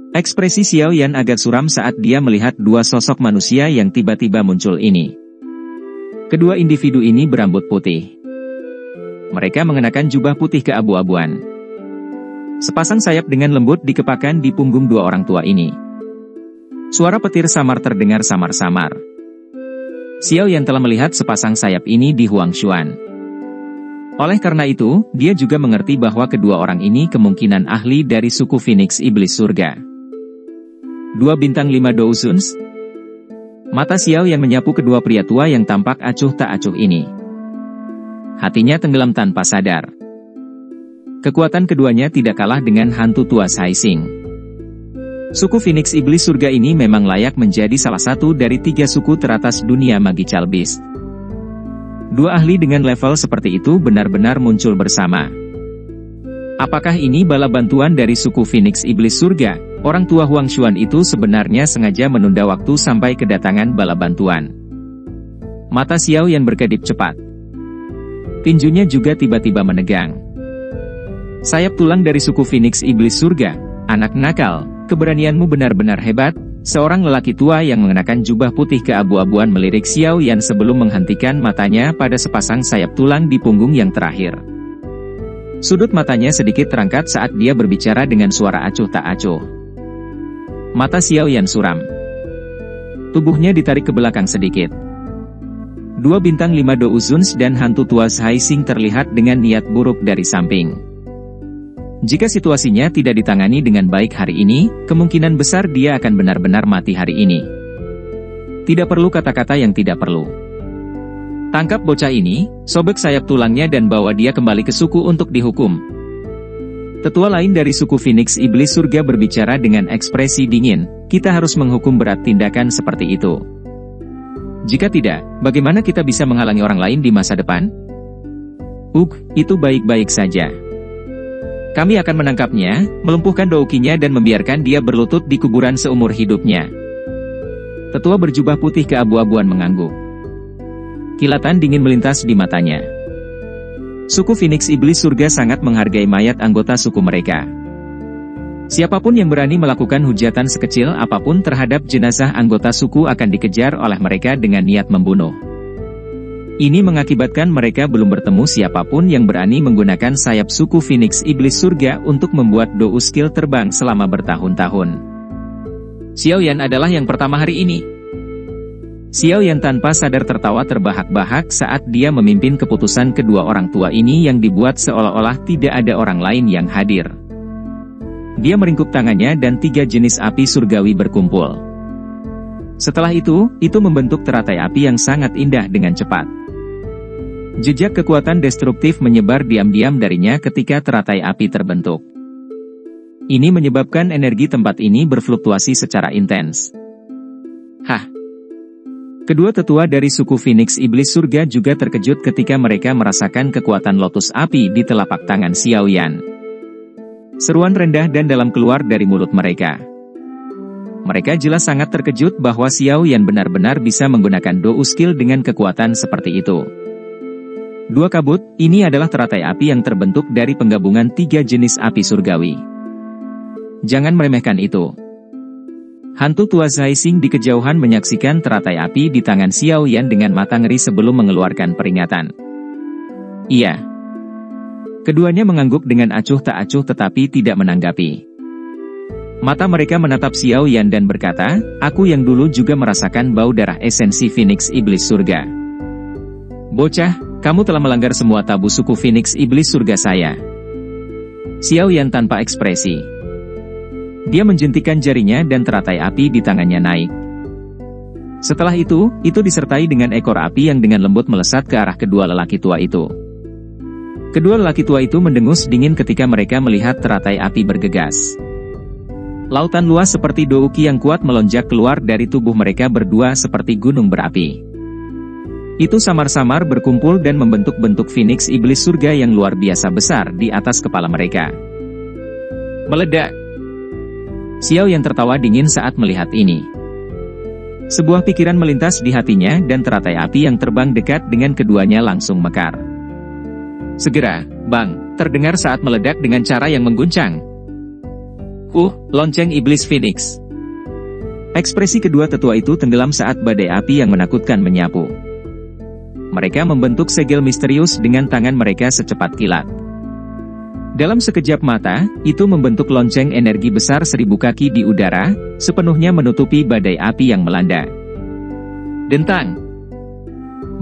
Ekspresi Xiao Yan agak suram saat dia melihat dua sosok manusia yang tiba-tiba muncul ini. Kedua individu ini berambut putih. Mereka mengenakan jubah putih keabu-abuan. Sepasang sayap dengan lembut dikepakkan di punggung dua orang tua ini. Suara petir samar terdengar samar-samar. Xiao Yan telah melihat sepasang sayap ini di Huangshuan. Oleh karena itu, dia juga mengerti bahwa kedua orang ini kemungkinan ahli dari suku Phoenix Iblis Surga. 2 bintang 5 Douzuns. Mata Xiao Yan menyapu kedua pria tua yang tampak acuh tak acuh ini. Hatinya tenggelam tanpa sadar. Kekuatan keduanya tidak kalah dengan hantu tua Saising. Suku Phoenix Iblis Surga ini memang layak menjadi salah satu dari 3 suku teratas dunia Magical Beast. 2 ahli dengan level seperti itu benar-benar muncul bersama. Apakah ini bala bantuan dari suku Phoenix Iblis Surga? Orang tua Huangshuan itu sebenarnya sengaja menunda waktu sampai kedatangan bala bantuan. Mata Xiao Yan berkedip cepat. Tinjunya juga tiba-tiba menegang. Sayap tulang dari suku Phoenix Iblis Surga, anak nakal, keberanianmu benar-benar hebat. Seorang lelaki tua yang mengenakan jubah putih keabu-abuan melirik Xiao Yan sebelum menghentikan matanya pada sepasang sayap tulang di punggung yang terakhir. Sudut matanya sedikit terangkat saat dia berbicara dengan suara acuh tak acuh. Mata Xiao Yan suram. Tubuhnya ditarik ke belakang sedikit. 2 bintang 5 Douzuns dan hantu tua Saising terlihat dengan niat buruk dari samping. Jika situasinya tidak ditangani dengan baik hari ini, kemungkinan besar dia akan benar-benar mati hari ini. Tidak perlu kata-kata yang tidak perlu. Tangkap bocah ini, sobek sayap tulangnya dan bawa dia kembali ke suku untuk dihukum. Tetua lain dari suku Phoenix Iblis Surga berbicara dengan ekspresi dingin, kita harus menghukum berat tindakan seperti itu. Jika tidak, bagaimana kita bisa menghalangi orang lain di masa depan? Itu baik-baik saja. Kami akan menangkapnya, melumpuhkan doukinya dan membiarkan dia berlutut di kuburan seumur hidupnya. Tetua berjubah putih keabu-abuan mengangguk. Kilatan dingin melintas di matanya. Suku Phoenix Iblis Surga sangat menghargai mayat anggota suku mereka. Siapapun yang berani melakukan hujatan sekecil apapun terhadap jenazah anggota suku akan dikejar oleh mereka dengan niat membunuh. Ini mengakibatkan mereka belum bertemu siapapun yang berani menggunakan sayap suku Phoenix Iblis Surga untuk membuat dou skill terbang selama bertahun-tahun. Xiao Yan adalah yang pertama hari ini. Xiao Yan tanpa sadar tertawa terbahak-bahak saat dia memimpin keputusan kedua orang tua ini yang dibuat seolah-olah tidak ada orang lain yang hadir. Dia meringkuk tangannya dan 3 jenis api surgawi berkumpul. Setelah itu membentuk teratai api yang sangat indah dengan cepat. Jejak kekuatan destruktif menyebar diam-diam darinya ketika teratai api terbentuk. Ini menyebabkan energi tempat ini berfluktuasi secara intens. Kedua tetua dari suku Phoenix Iblis Surga juga terkejut ketika mereka merasakan kekuatan lotus api di telapak tangan Xiao Yan. Seruan rendah dan dalam keluar dari mulut mereka. Mereka jelas sangat terkejut bahwa Xiao Yan benar-benar bisa menggunakan dou skill dengan kekuatan seperti itu. 2 kabut, ini adalah teratai api yang terbentuk dari penggabungan 3 jenis api surgawi. Jangan meremehkan itu. Hantu tua Saising di kejauhan menyaksikan teratai api di tangan Xiao Yan dengan mata ngeri sebelum mengeluarkan peringatan. Iya. Keduanya mengangguk dengan acuh tak acuh tetapi tidak menanggapi. Mata mereka menatap Xiao Yan dan berkata, aku yang dulu juga merasakan bau darah esensi Phoenix Iblis Surga. Bocah, kamu telah melanggar semua tabu suku Phoenix Iblis Surga saya. Xiao Yan tanpa ekspresi. Dia menjentikan jarinya dan teratai api di tangannya naik. Setelah itu disertai dengan ekor api yang dengan lembut melesat ke arah kedua lelaki tua itu. Kedua lelaki tua itu mendengus dingin ketika mereka melihat teratai api bergegas. Lautan luas seperti douki yang kuat melonjak keluar dari tubuh mereka berdua seperti gunung berapi. Itu samar-samar berkumpul dan membentuk-bentuk Phoenix Iblis Surga yang luar biasa besar di atas kepala mereka. Meledak. Xiao Yan tertawa dingin saat melihat ini. Sebuah pikiran melintas di hatinya dan teratai api yang terbang dekat dengan keduanya langsung mekar. Segera, bang, terdengar saat meledak dengan cara yang mengguncang. Lonceng Iblis Phoenix. Ekspresi kedua tetua itu tenggelam saat badai api yang menakutkan menyapu. Mereka membentuk segel misterius dengan tangan mereka secepat kilat. Dalam sekejap mata, itu membentuk lonceng energi besar 1000 kaki di udara, sepenuhnya menutupi badai api yang melanda. Dentang.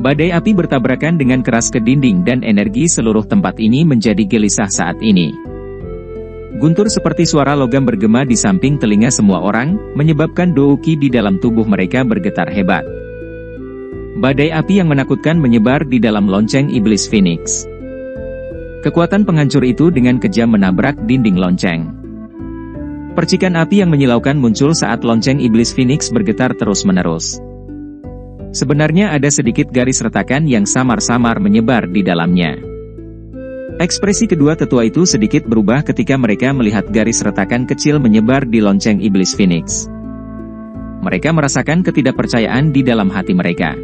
Badai api bertabrakan dengan keras ke dinding dan energi seluruh tempat ini menjadi gelisah saat ini. Guntur seperti suara logam bergema di samping telinga semua orang, menyebabkan douki di dalam tubuh mereka bergetar hebat. Badai api yang menakutkan menyebar di dalam lonceng Iblis Phoenix. Kekuatan penghancur itu dengan kejam menabrak dinding lonceng. Percikan api yang menyilaukan muncul saat lonceng Iblis Phoenix bergetar terus-menerus. Sebenarnya ada sedikit garis retakan yang samar-samar menyebar di dalamnya. Ekspresi kedua tetua itu sedikit berubah ketika mereka melihat garis retakan kecil menyebar di lonceng Iblis Phoenix. Mereka merasakan ketidakpercayaan di dalam hati mereka.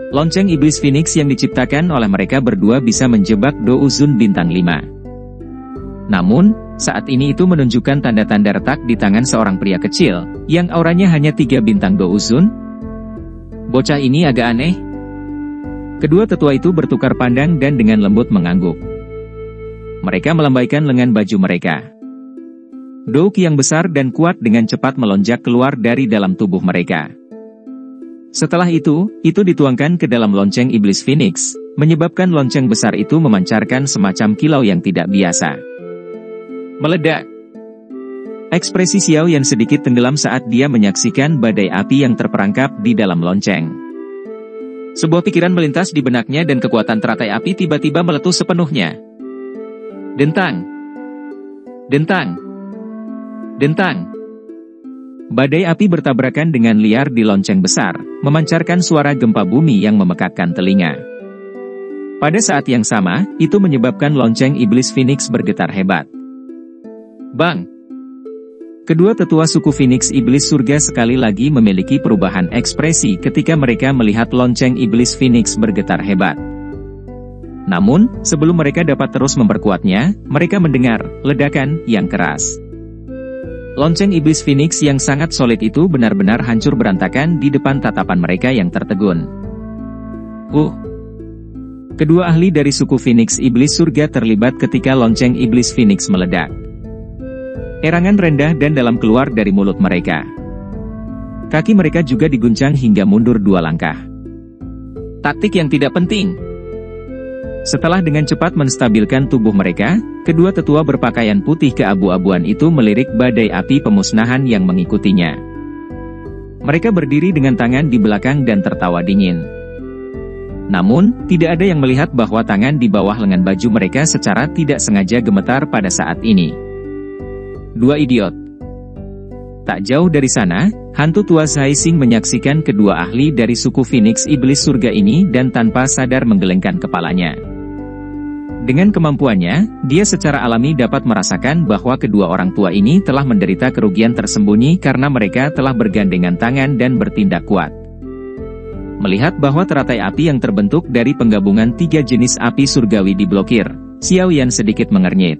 Lonceng Iblis Phoenix yang diciptakan oleh mereka berdua bisa menjebak Douzun bintang 5. Namun, saat ini itu menunjukkan tanda-tanda retak di tangan seorang pria kecil, yang auranya hanya 3 bintang Douzun. Bocah ini agak aneh. Kedua tetua itu bertukar pandang dan dengan lembut mengangguk. Mereka melambaikan lengan baju mereka. Douki yang besar dan kuat dengan cepat melonjak keluar dari dalam tubuh mereka. Setelah itu dituangkan ke dalam lonceng Iblis Phoenix, menyebabkan lonceng besar itu memancarkan semacam kilau yang tidak biasa. Meledak. Ekspresi Xiao Yan sedikit tenggelam saat dia menyaksikan badai api yang terperangkap di dalam lonceng. Sebuah pikiran melintas di benaknya dan kekuatan teratai api tiba-tiba meletus sepenuhnya. Dentang. Dentang. Dentang. Badai api bertabrakan dengan liar di lonceng besar, memancarkan suara gempa bumi yang memekakkan telinga. Pada saat yang sama, itu menyebabkan lonceng Iblis Phoenix bergetar hebat. Bang! Kedua tetua suku Phoenix Iblis Surga sekali lagi memiliki perubahan ekspresi ketika mereka melihat lonceng Iblis Phoenix bergetar hebat. Namun, sebelum mereka dapat terus memperkuatnya, mereka mendengar ledakan yang keras. Lonceng Iblis Phoenix yang sangat solid itu benar-benar hancur berantakan di depan tatapan mereka yang tertegun. Kedua ahli dari suku Phoenix Iblis Surga terlibat ketika lonceng Iblis Phoenix meledak. Erangan rendah dan dalam keluar dari mulut mereka. Kaki mereka juga diguncang hingga mundur 2 langkah. Taktik yang tidak penting. Setelah dengan cepat menstabilkan tubuh mereka, kedua tetua berpakaian putih keabu-abuan itu melirik badai api pemusnahan yang mengikutinya. Mereka berdiri dengan tangan di belakang dan tertawa dingin. Namun, tidak ada yang melihat bahwa tangan di bawah lengan baju mereka secara tidak sengaja gemetar pada saat ini. 2 idiot. Tak jauh dari sana, hantu tua Zhai Xing menyaksikan kedua ahli dari suku Phoenix Iblis Surga ini dan tanpa sadar menggelengkan kepalanya. Dengan kemampuannya, dia secara alami dapat merasakan bahwa kedua orang tua ini telah menderita kerugian tersembunyi karena mereka telah bergandengan tangan dan bertindak kuat. Melihat bahwa teratai api yang terbentuk dari penggabungan 3 jenis api surgawi diblokir, Xiao Yan sedikit mengernyit.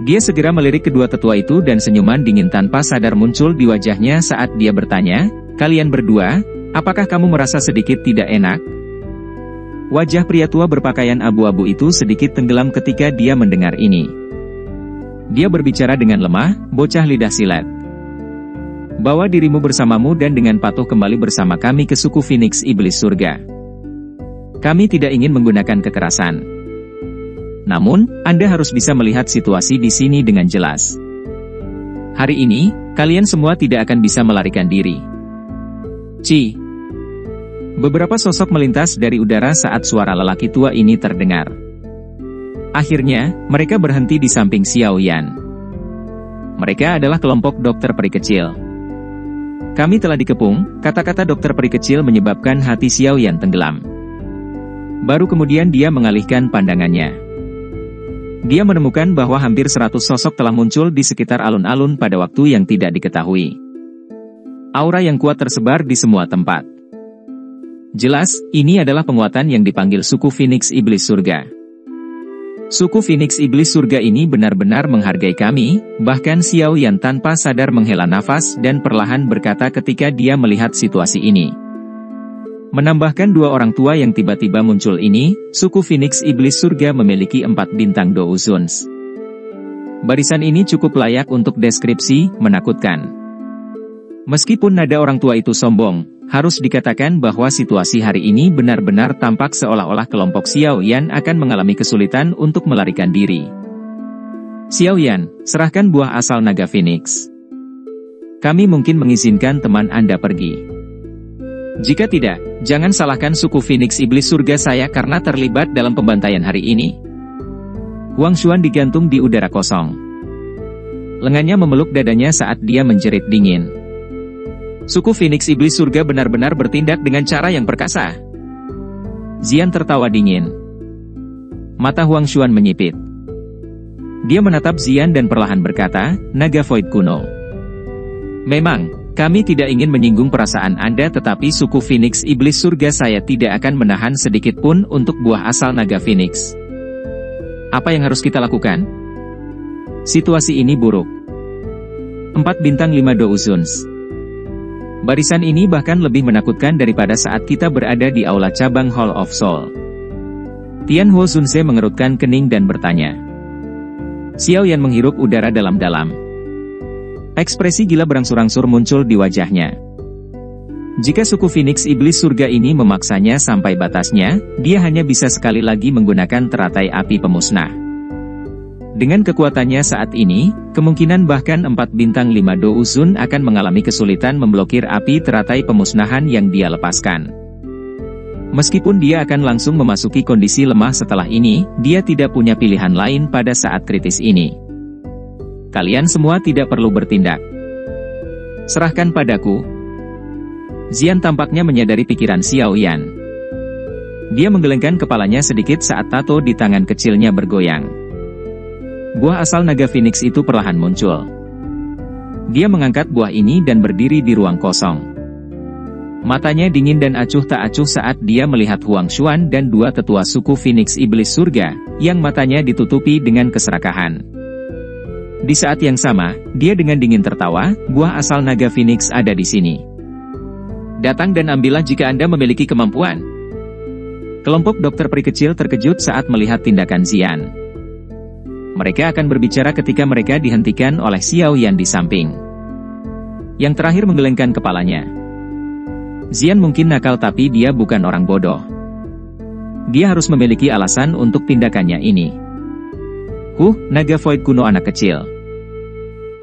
Dia segera melirik kedua tetua itu dan senyuman dingin tanpa sadar muncul di wajahnya saat dia bertanya, "Kalian berdua, apakah kamu merasa sedikit tidak enak?" Wajah pria tua berpakaian abu-abu itu sedikit tenggelam ketika dia mendengar ini. Dia berbicara dengan lemah, "Bocah lidah silat. Bawa dirimu bersamamu dan dengan patuh kembali bersama kami ke suku Phoenix Iblis Surga. Kami tidak ingin menggunakan kekerasan. Namun, Anda harus bisa melihat situasi di sini dengan jelas. Hari ini, kalian semua tidak akan bisa melarikan diri." Beberapa sosok melintas dari udara saat suara lelaki tua ini terdengar. Akhirnya, mereka berhenti di samping Xiao Yan. Mereka adalah kelompok dokter peri kecil. "Kami telah dikepung," kata-kata dokter peri kecil menyebabkan hati Xiao Yan tenggelam. Baru kemudian dia mengalihkan pandangannya. Dia menemukan bahwa hampir 100 sosok telah muncul di sekitar alun-alun pada waktu yang tidak diketahui. Aura yang kuat tersebar di semua tempat. Jelas, ini adalah penguatan yang dipanggil suku Phoenix Iblis Surga. Suku Phoenix Iblis Surga ini benar-benar menghargai kami, bahkan Xiao Yan tanpa sadar menghela nafas dan perlahan berkata ketika dia melihat situasi ini. Menambahkan dua orang tua yang tiba-tiba muncul ini, suku Phoenix Iblis Surga memiliki 4 bintang Douzuns. Barisan ini cukup layak untuk deskripsi, menakutkan. Meskipun nada orang tua itu sombong, harus dikatakan bahwa situasi hari ini benar-benar tampak seolah-olah kelompok Xiao Yan akan mengalami kesulitan untuk melarikan diri. Xiao Yan, serahkan buah asal naga Phoenix. Kami mungkin mengizinkan teman Anda pergi. Jika tidak, jangan salahkan suku Phoenix Iblis Surga saya karena terlibat dalam pembantaian hari ini. Huang Xuan digantung di udara kosong. Lengannya memeluk dadanya saat dia menjerit dingin. Suku Phoenix Iblis Surga benar-benar bertindak dengan cara yang perkasa. Zian tertawa dingin. Mata Huang Xuan menyipit. Dia menatap Zian dan perlahan berkata, naga void kuno. Memang, kami tidak ingin menyinggung perasaan Anda tetapi suku Phoenix Iblis Surga saya tidak akan menahan sedikit pun untuk buah asal naga Phoenix. Apa yang harus kita lakukan? Situasi ini buruk. 4 bintang 5 Douzuns. Barisan ini bahkan lebih menakutkan daripada saat kita berada di aula cabang Hall of Soul. Tian Ho Sunse mengerutkan kening dan bertanya. Xiao Yan menghirup udara dalam-dalam. Ekspresi gila berangsur-angsur muncul di wajahnya. Jika suku Phoenix Iblis Surga ini memaksanya sampai batasnya, dia hanya bisa sekali lagi menggunakan teratai api pemusnah. Dengan kekuatannya saat ini, kemungkinan bahkan 4 bintang 5 Douzun akan mengalami kesulitan memblokir api teratai pemusnahan yang dia lepaskan. Meskipun dia akan langsung memasuki kondisi lemah setelah ini, dia tidak punya pilihan lain pada saat kritis ini. Kalian semua tidak perlu bertindak. Serahkan padaku. Zian tampaknya menyadari pikiran Xiao Yan. Dia menggelengkan kepalanya sedikit saat tato di tangan kecilnya bergoyang. Buah asal naga Phoenix itu perlahan muncul. Dia mengangkat buah ini dan berdiri di ruang kosong. Matanya dingin dan acuh tak acuh saat dia melihat Huang Xuan dan dua tetua suku Phoenix Iblis Surga, yang matanya ditutupi dengan keserakahan. Di saat yang sama, dia dengan dingin tertawa, buah asal naga Phoenix ada di sini. Datang dan ambillah jika Anda memiliki kemampuan. Kelompok dokter peri kecil terkejut saat melihat tindakan Zian. Mereka akan berbicara ketika mereka dihentikan oleh Xiao Yan di samping. Yang terakhir menggelengkan kepalanya. Zian mungkin nakal tapi dia bukan orang bodoh. Dia harus memiliki alasan untuk tindakannya ini. Naga void kuno anak kecil.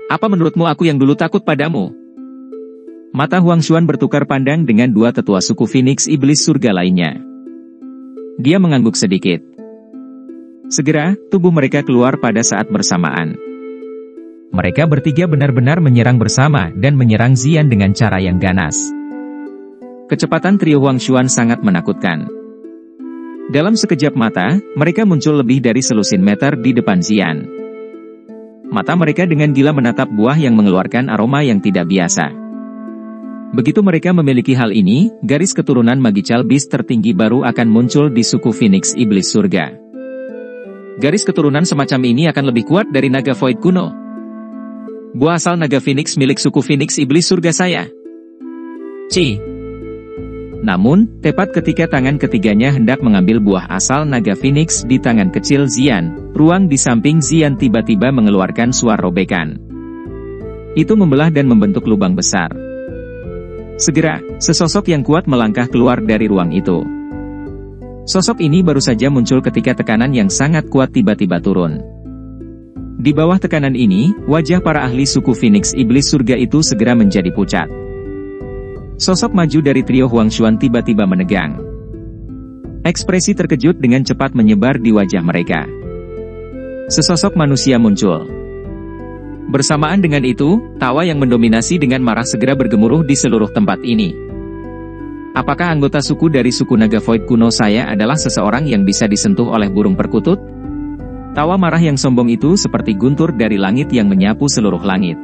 Apa menurutmu aku yang dulu takut padamu? Mata Huang Xuan bertukar pandang dengan dua tetua suku Phoenix Iblis Surga lainnya. Dia mengangguk sedikit. Segera, tubuh mereka keluar pada saat bersamaan. Mereka bertiga benar-benar menyerang bersama dan menyerang Zian dengan cara yang ganas. Kecepatan trio Huang Xuan sangat menakutkan. Dalam sekejap mata, mereka muncul lebih dari selusin meter di depan Zian. Mata mereka dengan gila menatap buah yang mengeluarkan aroma yang tidak biasa. Begitu mereka memiliki hal ini, garis keturunan Magical Beast tertinggi baru akan muncul di suku Phoenix Iblis Surga. Garis keturunan semacam ini akan lebih kuat dari naga void kuno. Buah asal naga Phoenix milik suku Phoenix Iblis Surga saya. Namun, tepat ketika tangan ketiganya hendak mengambil buah asal naga Phoenix di tangan kecil Zian, ruang di samping Zian tiba-tiba mengeluarkan suara robekan. Itu membelah dan membentuk lubang besar. Segera, sesosok yang kuat melangkah keluar dari ruang itu. Sosok ini baru saja muncul ketika tekanan yang sangat kuat tiba-tiba turun. Di bawah tekanan ini, wajah para ahli suku Phoenix Iblis Surga itu segera menjadi pucat. Sosok maju dari trio Huang Xuan tiba-tiba menegang. Ekspresi terkejut dengan cepat menyebar di wajah mereka. Sesosok manusia muncul. Bersamaan dengan itu, tawa yang mendominasi dengan marah segera bergemuruh di seluruh tempat ini. Apakah anggota suku dari suku naga void kuno saya adalah seseorang yang bisa disentuh oleh burung perkutut? Tawa marah yang sombong itu seperti guntur dari langit yang menyapu seluruh langit.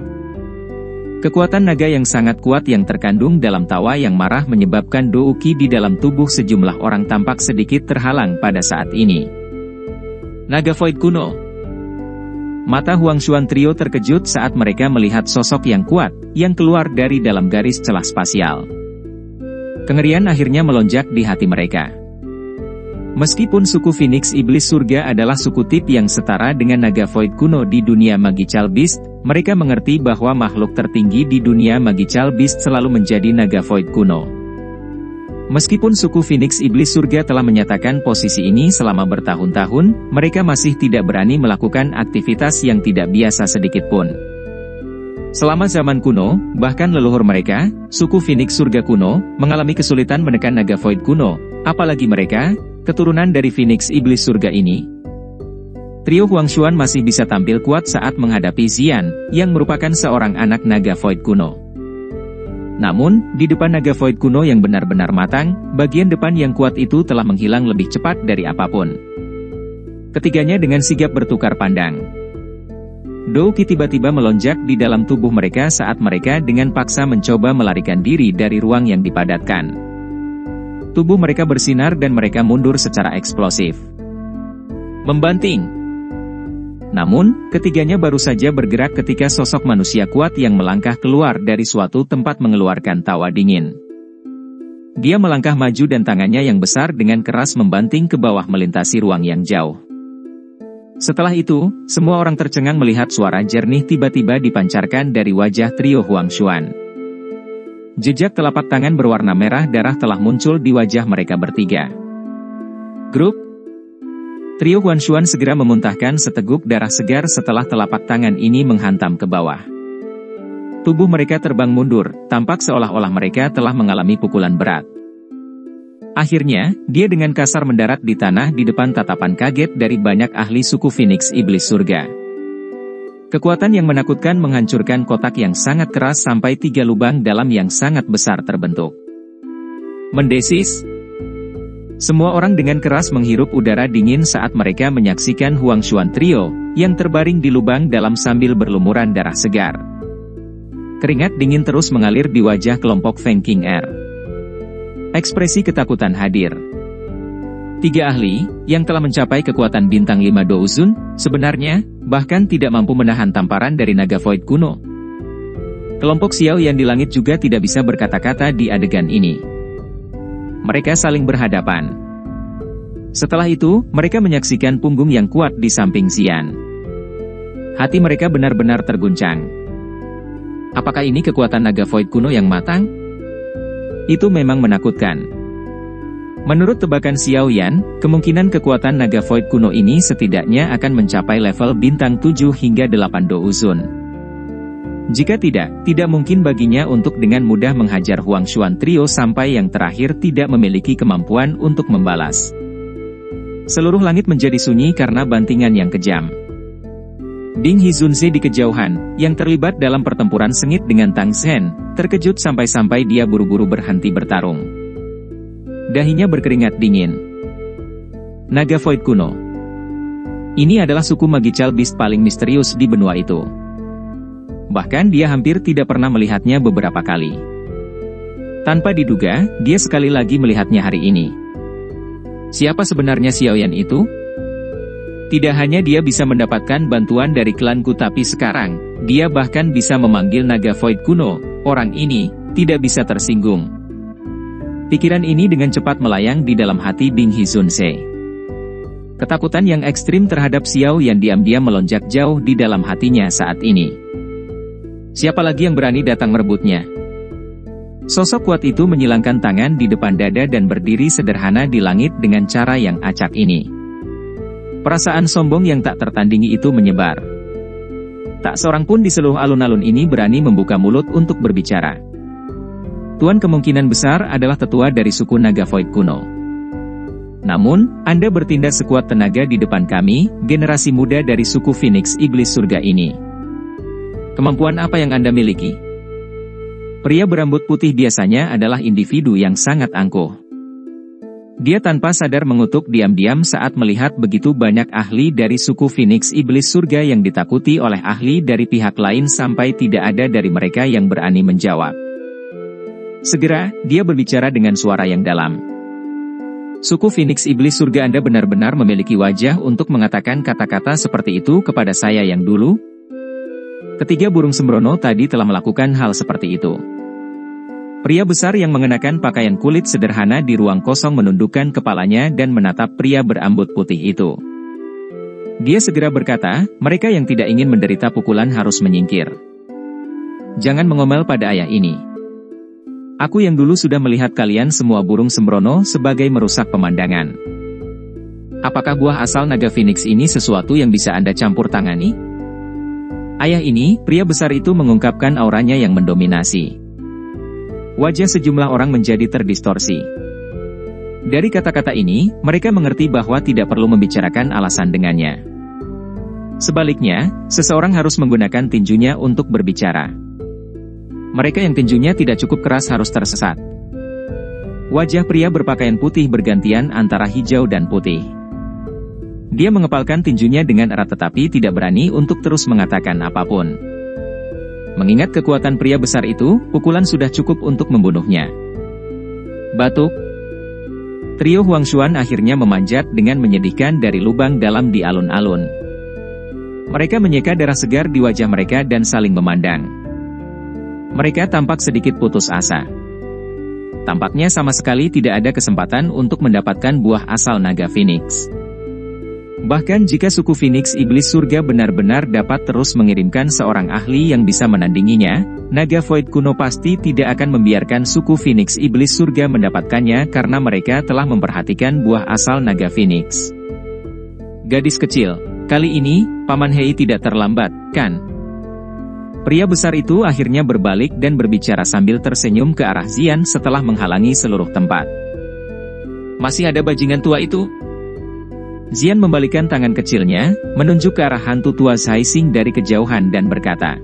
Kekuatan naga yang sangat kuat yang terkandung dalam tawa yang marah menyebabkan douki di dalam tubuh sejumlah orang tampak sedikit terhalang pada saat ini. Naga Void kuno. Mata Huang Xuan trio terkejut saat mereka melihat sosok yang kuat, yang keluar dari dalam garis celah spasial. Kengerian akhirnya melonjak di hati mereka. Meskipun suku Phoenix Iblis Surga adalah suku tip yang setara dengan Naga Void kuno di dunia Magical Beast, mereka mengerti bahwa makhluk tertinggi di dunia Magical Beast selalu menjadi Naga Void kuno. Meskipun suku Phoenix Iblis Surga telah menyatakan posisi ini selama bertahun-tahun, mereka masih tidak berani melakukan aktivitas yang tidak biasa sedikitpun. Selama zaman kuno, bahkan leluhur mereka, suku Phoenix Surga kuno, mengalami kesulitan menekan Naga Void kuno, apalagi mereka, keturunan dari Phoenix Iblis Surga ini. Trio Huang Xuan masih bisa tampil kuat saat menghadapi Xian, yang merupakan seorang anak Naga Void kuno. Namun, di depan Naga Void kuno yang benar-benar matang, bagian depan yang kuat itu telah menghilang lebih cepat dari apapun. Ketiganya dengan sigap bertukar pandang. Dou Qi tiba-tiba melonjak di dalam tubuh mereka saat mereka dengan paksa mencoba melarikan diri dari ruang yang dipadatkan. Tubuh mereka bersinar dan mereka mundur secara eksplosif. Membanting. Namun, ketiganya baru saja bergerak ketika sosok manusia kuat yang melangkah keluar dari suatu tempat mengeluarkan tawa dingin. Dia melangkah maju dan tangannya yang besar dengan keras membanting ke bawah melintasi ruang yang jauh. Setelah itu, semua orang tercengang melihat suara jernih tiba-tiba dipancarkan dari wajah trio Huang Xuan. Jejak telapak tangan berwarna merah darah telah muncul di wajah mereka bertiga. Grup. Trio Huang Xuan segera memuntahkan seteguk darah segar setelah telapak tangan ini menghantam ke bawah. Tubuh mereka terbang mundur, tampak seolah-olah mereka telah mengalami pukulan berat. Akhirnya, dia dengan kasar mendarat di tanah di depan tatapan kaget dari banyak ahli suku Phoenix Iblis Surga. Kekuatan yang menakutkan menghancurkan kotak yang sangat keras sampai 3 lubang dalam yang sangat besar terbentuk. Mendesis. Semua orang dengan keras menghirup udara dingin saat mereka menyaksikan Huang Xuan Trio, yang terbaring di lubang dalam sambil berlumuran darah segar. Keringat dingin terus mengalir di wajah kelompok Feng King Air. Ekspresi ketakutan hadir. 3 ahli, yang telah mencapai kekuatan bintang 5 Douzun, sebenarnya, bahkan tidak mampu menahan tamparan dari Naga Void kuno. Kelompok Xiao yang di langit juga tidak bisa berkata-kata di adegan ini. Mereka saling berhadapan. Setelah itu, mereka menyaksikan punggung yang kuat di samping Xian. Hati mereka benar-benar terguncang. Apakah ini kekuatan Naga Void kuno yang matang? Itu memang menakutkan. Menurut tebakan Xiao Yan, kemungkinan kekuatan Naga Void kuno ini setidaknya akan mencapai level bintang 7 hingga 8 Douzun. Jika tidak mungkin baginya untuk dengan mudah menghajar Huang Xuan Trio sampai yang terakhir tidak memiliki kemampuan untuk membalas. Seluruh langit menjadi sunyi karena bantingan yang kejam. Ding Hizunze di kejauhan, yang terlibat dalam pertempuran sengit dengan Tang Zhen, terkejut sampai-sampai dia buru-buru berhenti bertarung. Dahinya berkeringat dingin. Naga Void kuno. Ini adalah suku Magical Beast paling misterius di benua itu. Bahkan dia hampir tidak pernah melihatnya beberapa kali. Tanpa diduga, dia sekali lagi melihatnya hari ini. Siapa sebenarnya Xiao Yan itu? Tidak hanya dia bisa mendapatkan bantuan dari klanku tapi sekarang, dia bahkan bisa memanggil Naga Void kuno. Orang ini, tidak bisa tersinggung. Pikiran ini dengan cepat melayang di dalam hati Ding Hizunze. Ketakutan yang ekstrim terhadap Xiao Yan diam-diam melonjak jauh di dalam hatinya saat ini. Siapa lagi yang berani datang merebutnya? Sosok kuat itu menyilangkan tangan di depan dada dan berdiri sederhana di langit dengan cara yang acak ini. Perasaan sombong yang tak tertandingi itu menyebar. Tak seorang pun di seluruh alun-alun ini berani membuka mulut untuk berbicara. Tuan kemungkinan besar adalah tetua dari suku Naga Void kuno. Namun, Anda bertindak sekuat tenaga di depan kami, generasi muda dari suku Phoenix Iblis Surga ini. Kemampuan apa yang Anda miliki? Pria berambut putih biasanya adalah individu yang sangat angkuh. Dia tanpa sadar mengutuk diam-diam saat melihat begitu banyak ahli dari suku Phoenix Iblis Surga yang ditakuti oleh ahli dari pihak lain sampai tidak ada dari mereka yang berani menjawab. Segera, dia berbicara dengan suara yang dalam. Suku Phoenix Iblis Surga, Anda benar-benar memiliki wajah untuk mengatakan kata-kata seperti itu kepada saya yang dulu? Ketiga burung sembrono tadi telah melakukan hal seperti itu. Pria besar yang mengenakan pakaian kulit sederhana di ruang kosong menundukkan kepalanya dan menatap pria berambut putih itu. Dia segera berkata, mereka yang tidak ingin menderita pukulan harus menyingkir. Jangan mengomel pada ayah ini. Aku yang dulu sudah melihat kalian semua burung sembrono sebagai merusak pemandangan. Apakah buah asal naga Phoenix ini sesuatu yang bisa Anda campur tangani? Ayah ini, pria besar itu mengungkapkan auranya yang mendominasi. Wajah sejumlah orang menjadi terdistorsi. Dari kata-kata ini, mereka mengerti bahwa tidak perlu membicarakan alasan dengannya. Sebaliknya, seseorang harus menggunakan tinjunya untuk berbicara. Mereka yang tinjunya tidak cukup keras harus tersesat. Wajah pria berpakaian putih bergantian antara hijau dan putih. Dia mengepalkan tinjunya dengan erat tetapi tidak berani untuk terus mengatakan apapun. Mengingat kekuatan pria besar itu, pukulan sudah cukup untuk membunuhnya. Batuk. Trio Huangshuan akhirnya memanjat dengan menyedihkan dari lubang dalam di alun-alun. Mereka menyeka darah segar di wajah mereka dan saling memandang. Mereka tampak sedikit putus asa. Tampaknya sama sekali tidak ada kesempatan untuk mendapatkan buah asal naga Phoenix. Bahkan jika suku Phoenix Iblis Surga benar-benar dapat terus mengirimkan seorang ahli yang bisa menandinginya, naga Void kuno pasti tidak akan membiarkan suku Phoenix Iblis Surga mendapatkannya karena mereka telah memperhatikan buah asal naga Phoenix. Gadis kecil, kali ini, Paman Hei tidak terlambat, kan? Pria besar itu akhirnya berbalik dan berbicara sambil tersenyum ke arah Zian setelah menghalangi seluruh tempat. Masih ada bajingan tua itu? Zian membalikkan tangan kecilnya, menunjuk ke arah hantu tua Zaising dari kejauhan dan berkata.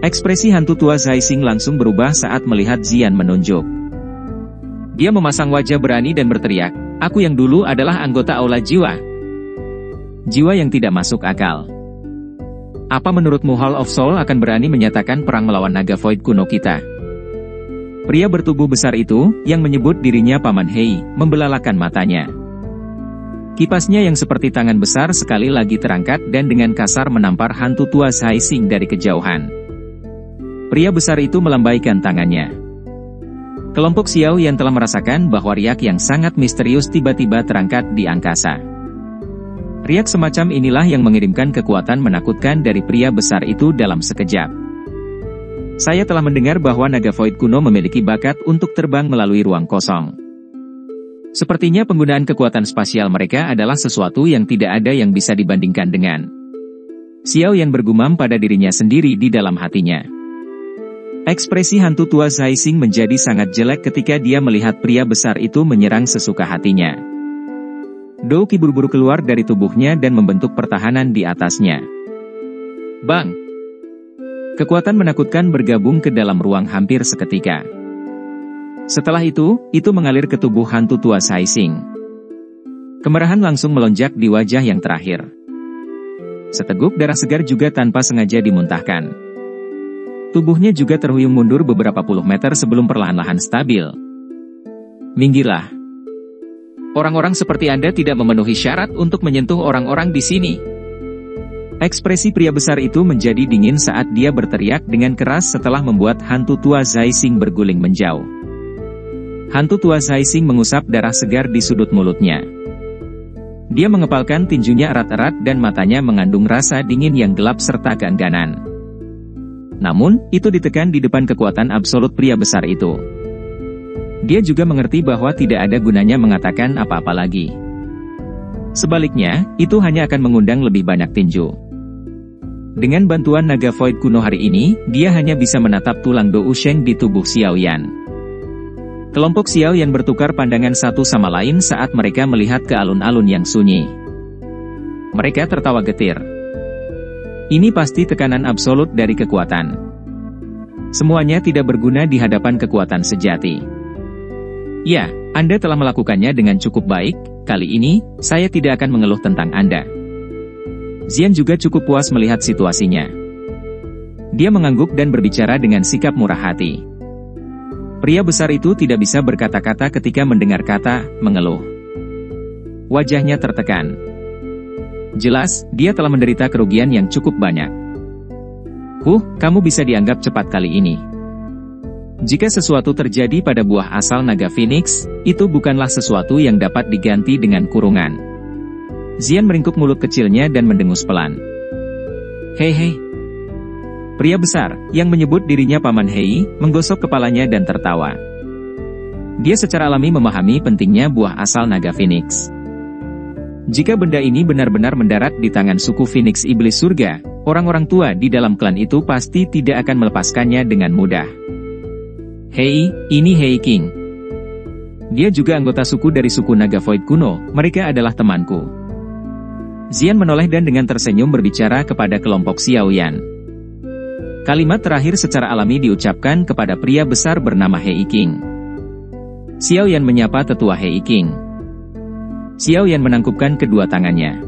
Ekspresi hantu tua Zaising langsung berubah saat melihat Zian menunjuk. Dia memasang wajah berani dan berteriak, aku yang dulu adalah anggota Aula Jiwa. Jiwa yang tidak masuk akal. Apa menurutmu Hall of Soul akan berani menyatakan perang melawan naga Void kuno kita? Pria bertubuh besar itu, yang menyebut dirinya Paman Hei, membelalakan matanya. Kipasnya yang seperti tangan besar sekali lagi terangkat dan dengan kasar menampar hantu tua Zaising dari kejauhan. Pria besar itu melambaikan tangannya. Kelompok Xiao yang telah merasakan bahwa riak yang sangat misterius tiba-tiba terangkat di angkasa. Riak semacam inilah yang mengirimkan kekuatan menakutkan dari pria besar itu dalam sekejap. Saya telah mendengar bahwa naga Void kuno memiliki bakat untuk terbang melalui ruang kosong. Sepertinya penggunaan kekuatan spasial mereka adalah sesuatu yang tidak ada yang bisa dibandingkan dengan. Xiao Yan bergumam pada dirinya sendiri di dalam hatinya. Ekspresi hantu tua Zaising menjadi sangat jelek ketika dia melihat pria besar itu menyerang sesuka hatinya. Douki buru-buru keluar dari tubuhnya dan membentuk pertahanan di atasnya. Bang! Kekuatan menakutkan bergabung ke dalam ruang hampir seketika. Setelah itu mengalir ke tubuh hantu tua Zaising. Kemerahan langsung melonjak di wajah yang terakhir. Seteguk darah segar juga tanpa sengaja dimuntahkan. Tubuhnya juga terhuyung mundur beberapa puluh meter sebelum perlahan-lahan stabil. Minggirlah. Orang-orang seperti Anda tidak memenuhi syarat untuk menyentuh orang-orang di sini. Ekspresi pria besar itu menjadi dingin saat dia berteriak dengan keras setelah membuat hantu tua Zaising berguling menjauh. Hantu tua Zaising mengusap darah segar di sudut mulutnya. Dia mengepalkan tinjunya erat-erat dan matanya mengandung rasa dingin yang gelap serta keengganan. Namun, itu ditekan di depan kekuatan absolut pria besar itu. Dia juga mengerti bahwa tidak ada gunanya mengatakan apa-apa lagi. Sebaliknya, itu hanya akan mengundang lebih banyak tinju. Dengan bantuan naga Void kuno hari ini, dia hanya bisa menatap tulang Dou Sheng di tubuh Xiao Yan. Kelompok Xiao Yan bertukar pandangan satu sama lain saat mereka melihat ke alun-alun yang sunyi. Mereka tertawa getir. Ini pasti tekanan absolut dari kekuatan. Semuanya tidak berguna di hadapan kekuatan sejati. Ya, Anda telah melakukannya dengan cukup baik, kali ini, saya tidak akan mengeluh tentang Anda. Zian juga cukup puas melihat situasinya. Dia mengangguk dan berbicara dengan sikap murah hati. Pria besar itu tidak bisa berkata-kata ketika mendengar kata mengeluh. Wajahnya tertekan. Jelas, dia telah menderita kerugian yang cukup banyak. Kamu bisa dianggap cepat kali ini. Jika sesuatu terjadi pada buah asal naga Phoenix, itu bukanlah sesuatu yang dapat diganti dengan kurungan. Xian meringkuk mulut kecilnya dan mendengus pelan. Hei. Pria besar, yang menyebut dirinya Paman Hei, menggosok kepalanya dan tertawa. Dia secara alami memahami pentingnya buah asal naga Phoenix. Jika benda ini benar-benar mendarat di tangan suku Phoenix Iblis Surga, orang-orang tua di dalam klan itu pasti tidak akan melepaskannya dengan mudah. Hei, ini Hei King. Dia juga anggota suku dari suku Naga Void kuno, mereka adalah temanku. Xian menoleh dan dengan tersenyum berbicara kepada kelompok Xiaoyan. Kalimat terakhir secara alami diucapkan kepada pria besar bernama Hei King. Xiaoyan menyapa tetua Hei King. Xiaoyan menangkupkan kedua tangannya.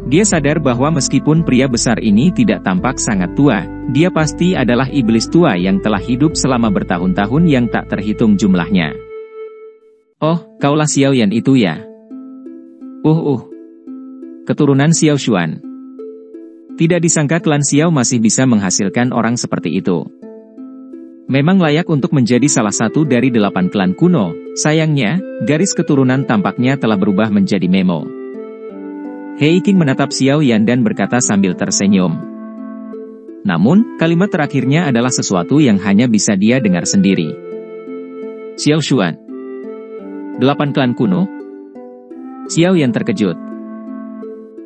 Dia sadar bahwa meskipun pria besar ini tidak tampak sangat tua, dia pasti adalah iblis tua yang telah hidup selama bertahun-tahun yang tak terhitung jumlahnya. Oh, kaulah Xiaoyan itu ya? Keturunan Xiao Xuan. Tidak disangka klan Xiao masih bisa menghasilkan orang seperti itu. Memang layak untuk menjadi salah satu dari 8 klan kuno, sayangnya, garis keturunan tampaknya telah berubah menjadi memo. Hei King menatap Xiaoyan dan berkata sambil tersenyum. Namun, kalimat terakhirnya adalah sesuatu yang hanya bisa dia dengar sendiri. Xiao Xuan. 8 klan kuno? Xiaoyan terkejut.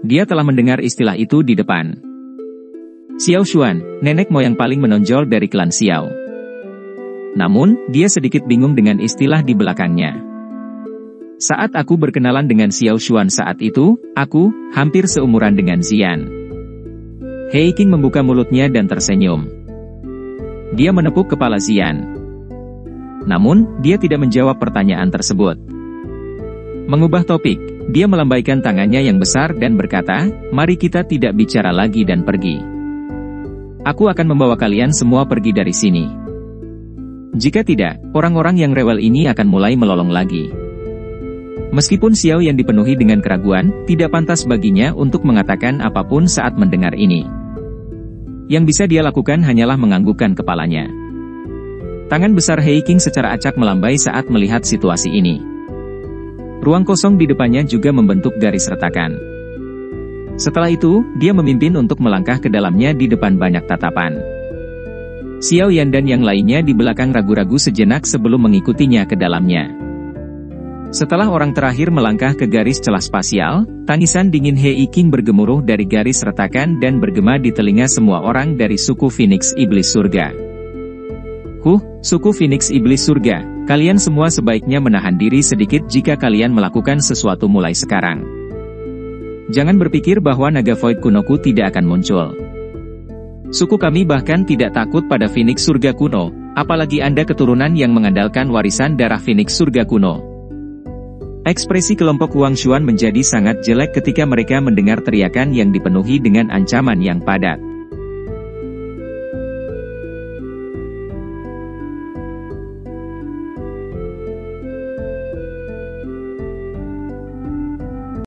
Dia telah mendengar istilah itu di depan. Xiao Xuan, nenek moyang paling menonjol dari klan Xiao. Namun, dia sedikit bingung dengan istilah di belakangnya. Saat aku berkenalan dengan Xiao Xuan saat itu, aku hampir seumuran dengan Xian. Hei King membuka mulutnya dan tersenyum. Dia menepuk kepala Xian. Namun, dia tidak menjawab pertanyaan tersebut. Mengubah topik, dia melambaikan tangannya yang besar dan berkata, mari kita tidak bicara lagi dan pergi. Aku akan membawa kalian semua pergi dari sini. Jika tidak, orang-orang yang rewel ini akan mulai melolong lagi. Meskipun Xiao yang dipenuhi dengan keraguan, tidak pantas baginya untuk mengatakan apapun saat mendengar ini. Yang bisa dia lakukan hanyalah menganggukkan kepalanya. Tangan besar Hei King secara acak melambai saat melihat situasi ini. Ruang kosong di depannya juga membentuk garis retakan. Setelah itu, dia memimpin untuk melangkah ke dalamnya di depan banyak tatapan. Xiaoyan dan yang lainnya di belakang ragu-ragu sejenak sebelum mengikutinya ke dalamnya. Setelah orang terakhir melangkah ke garis celah spasial, tangisan dingin Hei King bergemuruh dari garis retakan dan bergema di telinga semua orang dari suku Phoenix Iblis Surga. Suku Phoenix Iblis Surga, kalian semua sebaiknya menahan diri sedikit jika kalian melakukan sesuatu mulai sekarang. Jangan berpikir bahwa naga Void kunoku tidak akan muncul. Suku kami bahkan tidak takut pada Phoenix Surga kuno, apalagi Anda keturunan yang mengandalkan warisan darah Phoenix Surga kuno. Ekspresi kelompok Wang Xuan menjadi sangat jelek ketika mereka mendengar teriakan yang dipenuhi dengan ancaman yang padat.